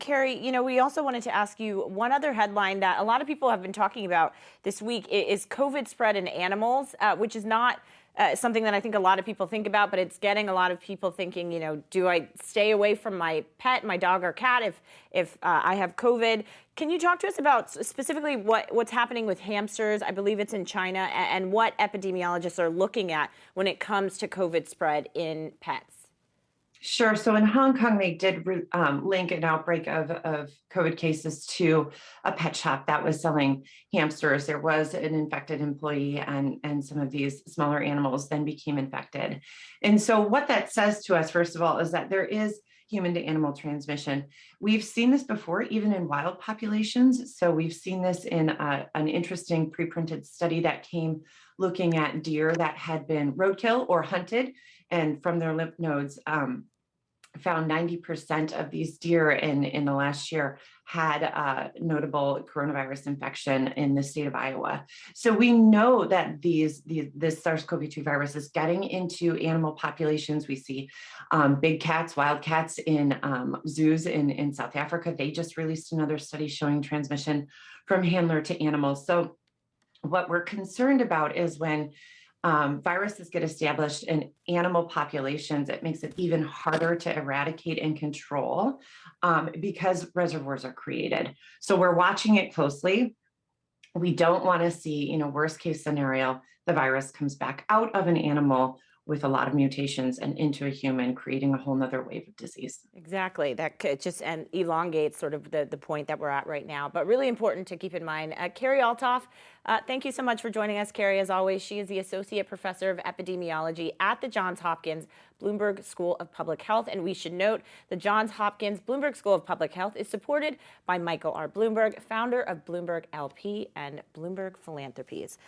Carrie, we also wanted to ask you one other headline that a lot of people have been talking about this week is COVID spread in animals, which is not something that I think a lot of people think about, but it's getting a lot of people thinking, do I stay away from my pet, my dog or cat, if I have COVID? Can you talk to us about specifically what's happening with hamsters? I believe it's in China, and what epidemiologists are looking at when it comes to COVID spread in pets. Sure. So in Hong Kong, they did link an outbreak of COVID cases to a pet shop that was selling hamsters. There was an infected employee, and some of these smaller animals then became infected. And so what that says to us, first of all, is that there is human to animal transmission. We've seen this before, even in wild populations. So we've seen this in an interesting preprinted study that came looking at deer that had been roadkill or hunted, and from their lymph nodes, found 90% of these deer in the last year had a notable coronavirus infection in the state of Iowa. So we know that this SARS-CoV-2 virus is getting into animal populations. We see big cats, wild cats in zoos in South Africa. They just released another study showing transmission from handler to animals. So what we're concerned about is when viruses get established in animal populations, it makes it even harder to eradicate and control because reservoirs are created. So we're watching it closely. We don't want to see, worst case scenario, the virus comes back out of an animal with a lot of mutations and into a human, creating a whole nother wave of disease. Exactly. That could just elongates sort of the point that we're at right now, but really important to keep in mind. Carrie Altoff, thank you so much for joining us, Carrie. As always, she is the Associate Professor of Epidemiology at the Johns Hopkins Bloomberg School of Public Health. And we should note the Johns Hopkins Bloomberg School of Public Health is supported by Michael R. Bloomberg, founder of Bloomberg LP and Bloomberg Philanthropies.